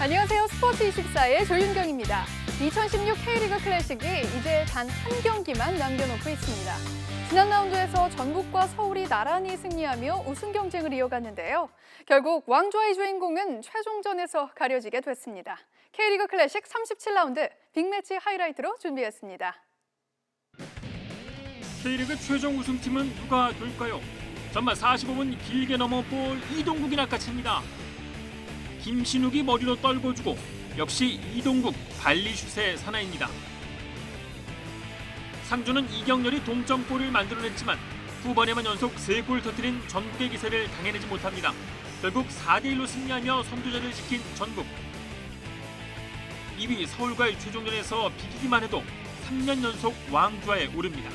안녕하세요. 스포츠24의 조윤경입니다. 2016 K리그 클래식이 이제 단 한 경기만 남겨놓고 있습니다. 지난 라운드에서 전북과 서울이 나란히 승리하며 우승 경쟁을 이어갔는데요. 결국 왕좌의 주인공은 최종전에서 가려지게 됐습니다. K리그 클래식 37라운드 빅매치 하이라이트로 준비했습니다. K리그 최종 우승팀은 누가 될까요? 전반 45분 길게 넘어 볼 이동국이 낚아챕니다. 김신욱이 머리로 떨궈주고 역시 이동국 발리슛의 사나이입니다. 상주는 이경렬이 동점골을 만들어냈지만 후반에만 연속 3골 터뜨린 전북의 기세를 당해내지 못합니다. 결국 4대1로 승리하며 선두자를 지킨 전북. 2위 서울과의 최종전에서 비기기만 해도 3년 연속 왕좌에 오릅니다.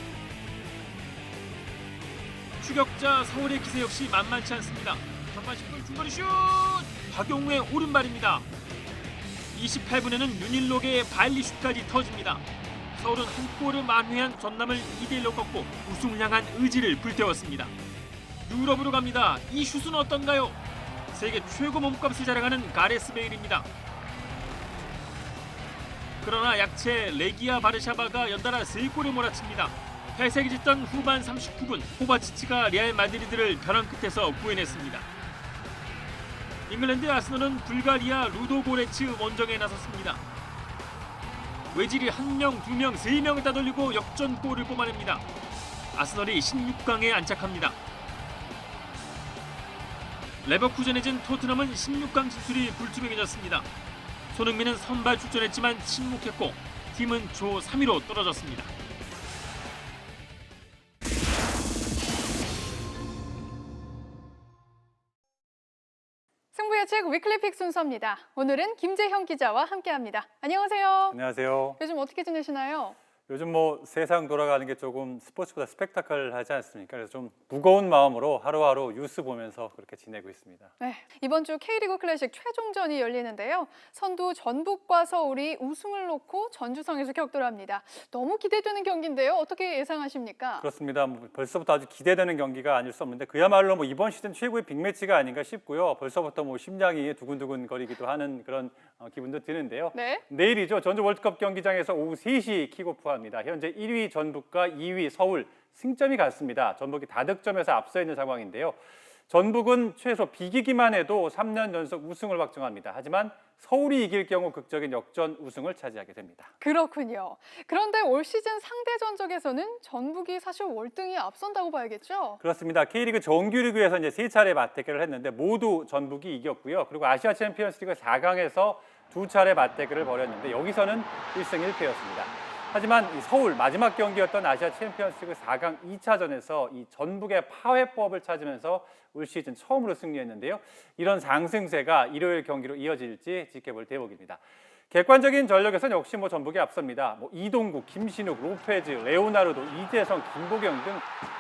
추격자 서울의 기세 역시 만만치 않습니다. 전반 10분 중거리 슛! 박용우의 오른발입니다. 28분에는 윤일록의 발리슛까지 터집니다. 서울은 한 골을 만회한 전남을 2대1로 꺾고 우승을 향한 의지를 불태웠습니다. 유럽으로 갑니다. 이 슛은 어떤가요? 세계 최고 몸값을 자랑하는 가레스 베일입니다. 그러나 약체 레기아 바르샤바가 연달아 3골을 몰아칩니다. 회색이 짙던 후반 39분 코바치치가 레알 마드리드를 벼랑 끝에서 구해냈습니다. 잉글랜드 아스널은 불가리아 루도고레츠 원정에 나섰습니다. 외질이 1명, 2명, 3명을 따돌리고 역전골을 뽑아냅니다. 아스널이 16강에 안착합니다. 레버쿠젠에 진 토트넘은 16강 진출이 불투명해졌습니다. 손흥민은 선발 출전했지만 침묵했고 팀은 조 3위로 떨어졌습니다. 승부 예측 위클리픽 순서입니다. 오늘은 김재형 기자와 함께합니다. 안녕하세요. 안녕하세요. 요즘 어떻게 지내시나요? 요즘 세상 돌아가는 게 조금 스포츠보다 스펙타클하지 않습니까? 그래서 좀 무거운 마음으로 하루하루 뉴스 보면서 그렇게 지내고 있습니다. 네, 이번 주 K리그 클래식 최종전이 열리는데요. 선두 전북과 서울이 우승을 놓고 전주성에서 격돌합니다. 너무 기대되는 경기인데요. 어떻게 예상하십니까? 그렇습니다. 벌써부터 아주 기대되는 경기가 아닐 수 없는데 그야말로 이번 시즌 최고의 빅매치가 아닌가 싶고요. 벌써부터 심장이 두근두근 거리기도 하는 그런 기분도 드는데요. 네. 내일이죠. 전주 월드컵 경기장에서 오후 3시 킥오프합니다. 현재 1위 전북과 2위 서울 승점이 같습니다. 전북이 다득점에서 앞서 있는 상황인데요. 전북은 최소 비기기만 해도 3년 연속 우승을 확정합니다. 하지만 서울이 이길 경우 극적인 역전 우승을 차지하게 됩니다. 그렇군요. 그런데 올 시즌 상대 전적에서는 전북이 사실 월등히 앞선다고 봐야겠죠? 그렇습니다. K리그 정규리그에서 이제 3차례 맞대결을 했는데 모두 전북이 이겼고요. 그리고 아시아 챔피언스리그 4강에서 2차례 맞대결을 벌였는데 여기서는 1승 1패였습니다. 하지만 이 서울 마지막 경기였던 아시아 챔피언스리그 4강 2차전에서 이 전북의 파회법을 찾으면서 올 시즌 처음으로 승리했는데요. 이런 상승세가 일요일 경기로 이어질지 지켜볼 대목입니다. 객관적인 전력에서는 역시 전북이 앞섭니다. 이동국, 김신욱, 로페즈, 레오나르도, 이재성, 김보경 등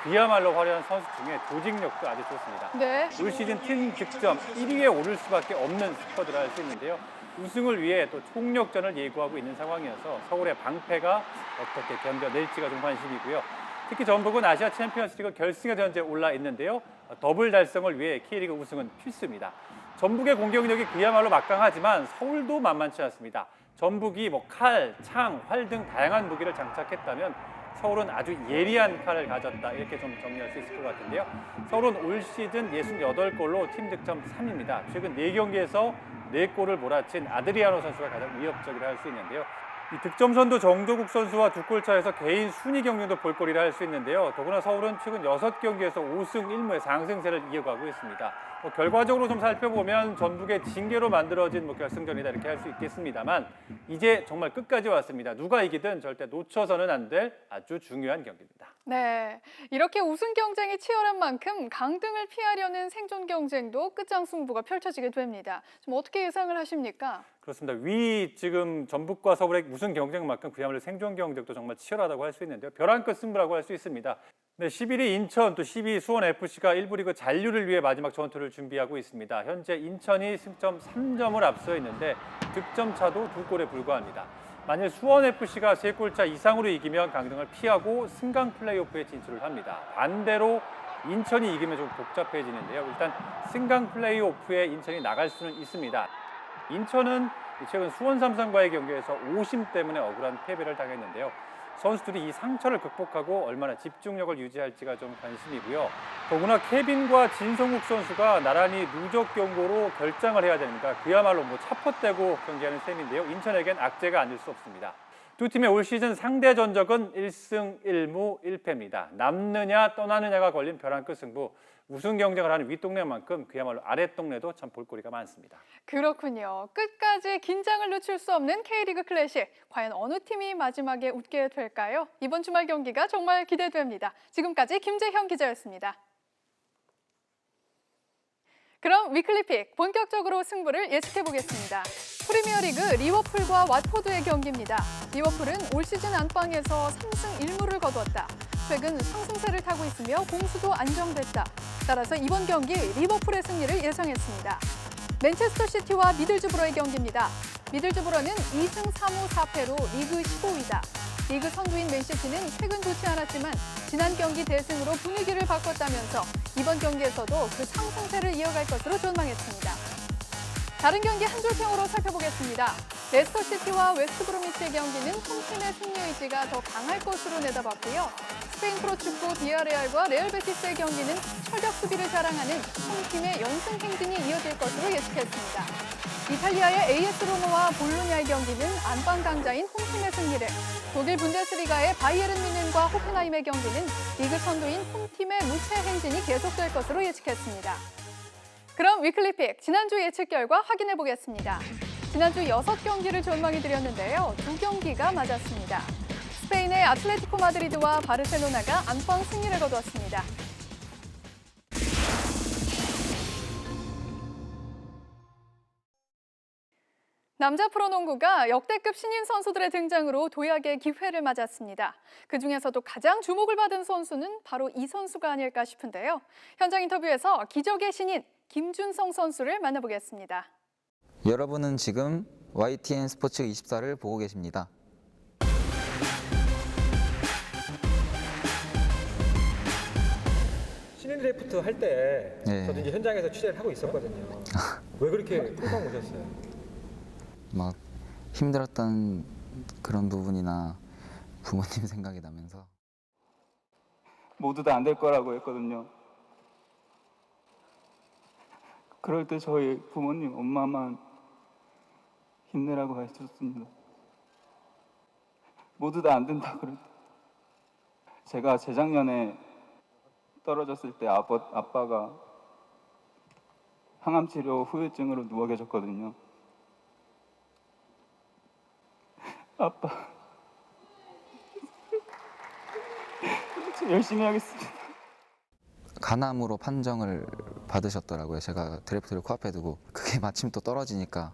그야말로 화려한 선수 중에 조직력도 아주 좋습니다. 네. 올 시즌 팀 득점 1위에 오를 수밖에 없는 스쿼드라 할 수 있는데요. 우승을 위해 또 총력전을 예고하고 있는 상황이어서 서울의 방패가 어떻게 견뎌낼지가 좀 관심이고요. 특히 전북은 아시아 챔피언스리그 결승에 현재 올라 있는데요. 더블 달성을 위해 K리그 우승은 필수입니다. 전북의 공격력이 그야말로 막강하지만 서울도 만만치 않습니다. 전북이 칼, 창, 활 등 다양한 무기를 장착했다면 서울은 아주 예리한 칼을 가졌다 이렇게 좀 정리할 수 있을 것 같은데요. 서울은 올 시즌 68골로 팀 득점 3위입니다. 최근 4경기에서 4골을 몰아친 아드리아노 선수가 가장 위협적이라 할 수 있는데요. 이 득점선도 정도국 선수와 2골 차에서 개인 순위 경쟁도 볼거리라 할 수 있는데요. 더구나 서울은 최근 6경기에서 5승 1무의 상승세를 이어가고 있습니다. 결과적으로 좀 살펴보면 전북의 징계로 만들어진 결승전이다 이렇게 할 수 있겠습니다만 이제 정말 끝까지 왔습니다. 누가 이기든 절대 놓쳐서는 안 될 아주 중요한 경기입니다. 네, 이렇게 우승 경쟁이 치열한 만큼 강등을 피하려는 생존 경쟁도 끝장 승부가 펼쳐지게 됩니다. 좀 어떻게 예상을 하십니까? 그렇습니다. 지금 전북과 서울의 우승 경쟁만큼 그야말로 생존 경쟁도 정말 치열하다고 할 수 있는데요. 벼랑 끝 승부라고 할 수 있습니다. 네, 11위 인천 또 12위 수원FC가 1부 리그 잔류를 위해 마지막 전투를 준비하고 있습니다. 현재 인천이 승점 3점을 앞서 있는데 득점 차도 2골에 불과합니다. 만일 수원FC가 3골 차 이상으로 이기면 강등을 피하고 승강 플레이오프에 진출을 합니다. 반대로 인천이 이기면 좀 복잡해지는데요. 일단 승강 플레이오프에 인천이 나갈 수는 있습니다. 인천은 최근 수원 삼성과의 경기에서 오심 때문에 억울한 패배를 당했는데요. 선수들이 이 상처를 극복하고 얼마나 집중력을 유지할지가 좀 관심이고요. 더구나 케빈과 진성국 선수가 나란히 누적 경고로 결장을 해야 됩니다. 그야말로 차포떼고 경기하는 셈인데요. 인천에겐 악재가 아닐 수 없습니다. 두 팀의 올 시즌 상대 전적은 1승 1무 1패입니다. 남느냐 떠나느냐가 걸린 벼랑 끝 승부. 우승 경쟁을 하는 윗동네만큼 그야말로 아랫동네도 참 볼거리가 많습니다. 그렇군요. 끝까지 긴장을 늦출 수 없는 K리그 클래식. 과연 어느 팀이 마지막에 웃게 될까요? 이번 주말 경기가 정말 기대됩니다. 지금까지 김재형 기자였습니다. 그럼 위클리픽 본격적으로 승부를 예측해보겠습니다. 프리미어리그 리버풀과 왓포드의 경기입니다. 리버풀은 올 시즌 안방에서 3승 1무를 거두었다. 최근 상승세를 타고 있으며 공수도 안정됐다. 따라서 이번 경기 리버풀의 승리를 예상했습니다. 맨체스터 시티와 미들즈브러의 경기입니다. 미들즈브러는 2승 3무 4패로 리그 15위다. 리그 선두인 맨시티는 최근 좋지 않았지만 지난 경기 대승으로 분위기를 바꿨다면서 이번 경기에서도 그 상승세를 이어갈 것으로 전망했습니다. 다른 경기 한 줄 평으로 살펴보겠습니다. 레스터 시티와 웨스트브로미치의 경기는 홈팀의 승리 의지가 더 강할 것으로 내다봤고요. 스페인 프로축구 비아레알과 레알 베티스의 경기는 철벽 수비를 자랑하는 홈팀의 연승 행진이 이어질 것으로 예측했습니다. 이탈리아의 AS 로마와 볼로냐의 경기는 안방 강자인 홈팀의 승리를, 독일 분데스리가의 바이에른 뮌헨과 호펜하임의 경기는 리그 선두인 홈팀의 무패 행진이 계속될 것으로 예측했습니다. 그럼 위클리픽 지난주 예측 결과 확인해 보겠습니다. 지난주 6경기를 전망해 드렸는데요. 2경기가 맞았습니다. 스페인의 아틀레티코 마드리드와 바르셀로나가 안방 승리를 거두었습니다. 남자 프로농구가 역대급 신인 선수들의 등장으로 도약의 기회를 맞았습니다. 그중에서도 가장 주목을 받은 선수는 바로 이 선수가 아닐까 싶은데요. 현장 인터뷰에서 기적의 신인 김준성 선수를 만나보겠습니다. 여러분은 지금 YTN 스포츠 24를 보고 계십니다. 신인 드래프트 할 때 네. 저도 이제 현장에서 취재를 하고 있었거든요. 왜 그렇게 금방 오셨어요? 막 힘들었던 그런 부분이나 부모님 생각이 나면서 모두 다 안 될 거라고 했거든요. 그럴 때 저희 부모님, 엄마만 힘내라고 해주셨습니다. 모두 다 안 된다 그럴 때. 제가 재작년에 떨어졌을 때 아빠가 항암치료 후유증으로 누워 계셨거든요. 아빠, 열심히 하겠습니다. 간암으로 판정을 받으셨더라고요. 제가 드래프트를 코앞에 두고 그게 마침 또 떨어지니까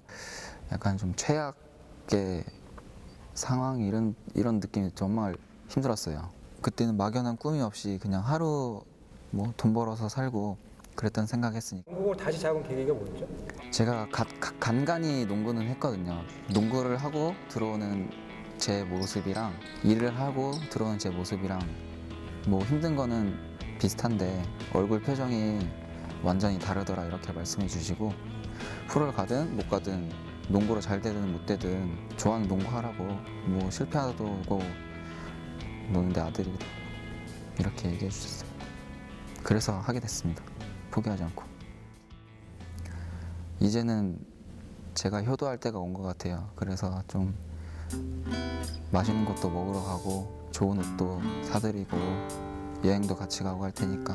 약간 좀 최악의 상황 이런 느낌이 정말 힘들었어요. 그때는 막연한 꿈이 없이 그냥 하루 돈 벌어서 살고 그랬던 생각했으니까. 농구공을 다시 잡은 계기가 뭐였죠? 제가 간간히 농구는 했거든요. 농구를 하고 들어오는 제 모습이랑 일을 하고 들어오는 제 모습이랑 힘든 거는 비슷한데 얼굴 표정이 완전히 다르더라 이렇게 말씀해 주시고, 프로를 가든 못 가든 농구로 잘 되든 못 되든 좋아하는 농구 하라고, 실패하고 노는데 아들이 이렇게 얘기해 주셨어요. 그래서 하게 됐습니다. 포기하지 않고. 이제는 제가 효도할 때가 온 것 같아요. 그래서 좀 맛있는 것도 먹으러 가고 좋은 옷도 사드리고 여행도 같이 가고 할 테니까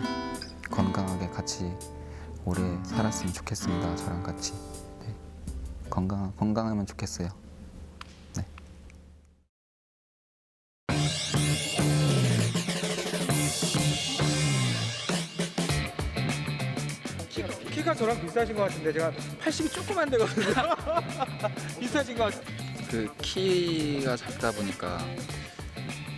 건강하게 같이 오래 살았으면 좋겠습니다. 저랑 같이. 네. 건강하면 좋겠어요. 네. 키가 저랑 비슷하신 것 같은데 제가 80이 조금 안 되거든요. 비슷하신 것 같아요. 그 키가 작다 보니까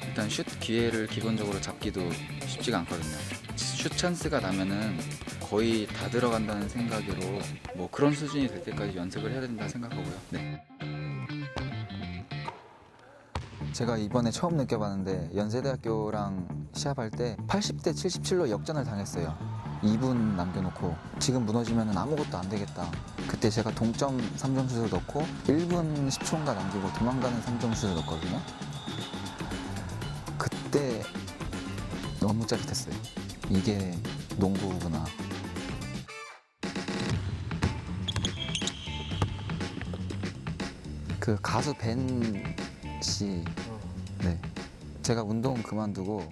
일단 슛 기회를 기본적으로 잡기도 쉽지가 않거든요. 슛 찬스가 나면은 거의 다 들어간다는 생각으로 그런 수준이 될 때까지 연습을 해야 된다 생각하고요. 네. 제가 이번에 처음 느껴봤는데 연세대학교랑 시합할 때 80대 77로 역전을 당했어요. 2분 남겨놓고 지금 무너지면 아무것도 안 되겠다. 그때 제가 동점 3점슛을 넣고 1분 10초인가 남기고 도망가는 3점슛을 넣었거든요. 그때 너무 짜릿했어요. 이게 농구구나. 그 가수 벤 씨, 네, 제가 운동 그만두고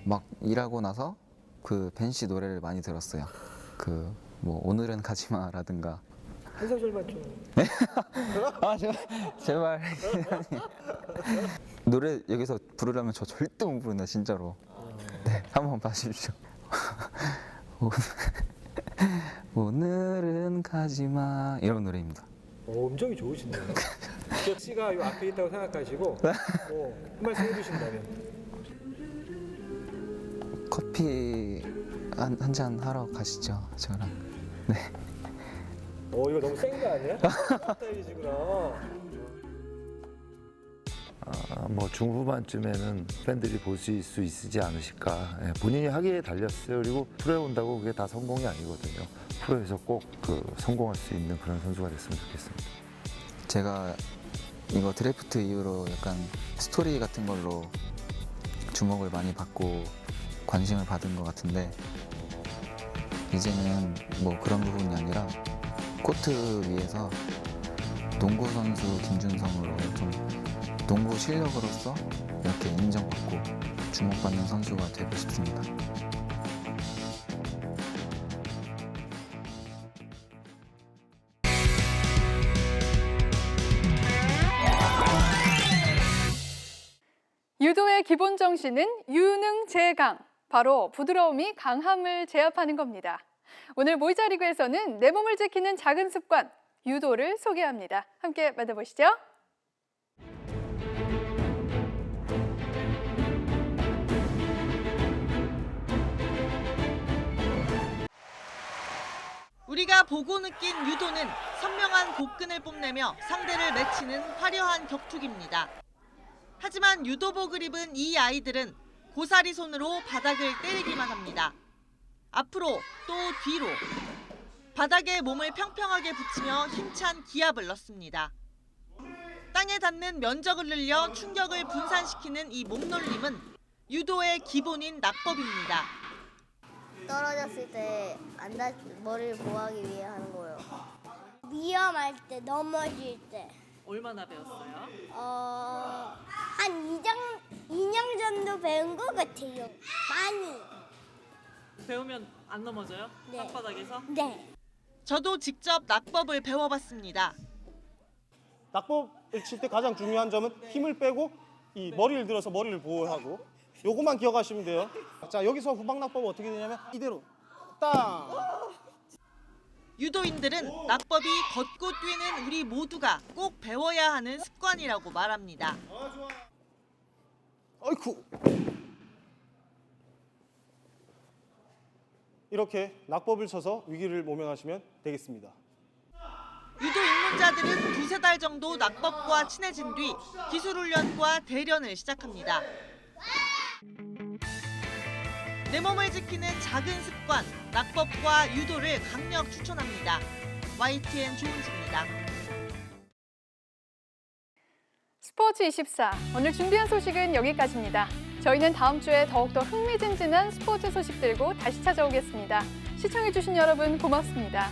막 일하고 나서 그 벤 씨 노래를 많이 들었어요. 그 뭐 오늘은 가지마라든가. 한 소절만 좀. 아 제발 노래 여기서 부르려면 저 절대 못 부른다 진짜로. 네, 한번 봐주십시오. 오늘은 가지마 이런 노래입니다. 음정이 좋으시네요. 씨가 요 앞에 있다고 생각하시고 한 말씀 해주신다면. 커피 한 잔 하러 가시죠 저랑. 네. 이거 너무 센 거 아니야? 스타일이시구나. 뭐 중후반쯤에는 팬들이 보실 수 있지 않으실까. 예, 본인이 하기에 달렸어요. 그리고 프로에 온다고 그게 다 성공이 아니거든요. 프로에서 꼭 성공할 수 있는 그런 선수가 됐으면 좋겠습니다. 제가 이거 드래프트 이후로 약간 스토리 같은 걸로 주목을 많이 받고 관심을 받은 것 같은데 이제는 뭐 그런 부분이 아니라 코트 위에서 농구 선수 김준성으로 좀 농구 실력으로서 이렇게 인정받고 주목받는 선수가 되고 싶습니다. 유도의 기본 정신은 유능재강, 바로 부드러움이 강함을 제압하는 겁니다. 오늘 모이자 리그에서는 내 몸을 지키는 작은 습관, 유도를 소개합니다. 함께 만나보시죠. 우리가 보고 느낀 유도는 선명한 복근을 뽐내며 상대를 맺히는 화려한 격투기입니다. 하지만 유도복을 입은 이 아이들은 고사리 손으로 바닥을 때리기만 합니다. 앞으로 또 뒤로 바닥에 몸을 평평하게 붙이며 힘찬 기압을 넣습니다. 땅에 닿는 면적을 늘려 충격을 분산시키는 이 몸놀림은 유도의 기본인 낙법입니다. 떨어졌을 때 머리를 보호하기 위해 하는 거예요. 위험할 때, 넘어질 때. 얼마나 배웠어요? 한 2년 정도 배운 것 같아요. 많이. 배우면 안 넘어져요? 네. 땅바닥에서? 네. 저도 직접 낙법을 배워봤습니다. 낙법을 칠 때 가장 중요한 점은 힘을 빼고 이 머리를 들어서 머리를 보호하고 요것만 기억하시면 돼요. 자, 여기서 후방 낙법은 어떻게 되냐면 이대로 땅. 유도인들은 낙법이 걷고 뛰는 우리 모두가 꼭 배워야 하는 습관이라고 말합니다. 어이쿠. 이렇게 낙법을 쳐서 위기를 모면하시면 되겠습니다. 유도 입문자들은 두세 달 정도 낙법과 친해진 뒤 기술 훈련과 대련을 시작합니다. 내 몸을 지키는 작은 습관, 낙법과 유도를 강력 추천합니다. YTN 조은지입니다. 스포츠24, 오늘 준비한 소식은 여기까지입니다. 저희는 다음 주에 더욱더 흥미진진한 스포츠 소식 들고 다시 찾아오겠습니다. 시청해주신 여러분 고맙습니다.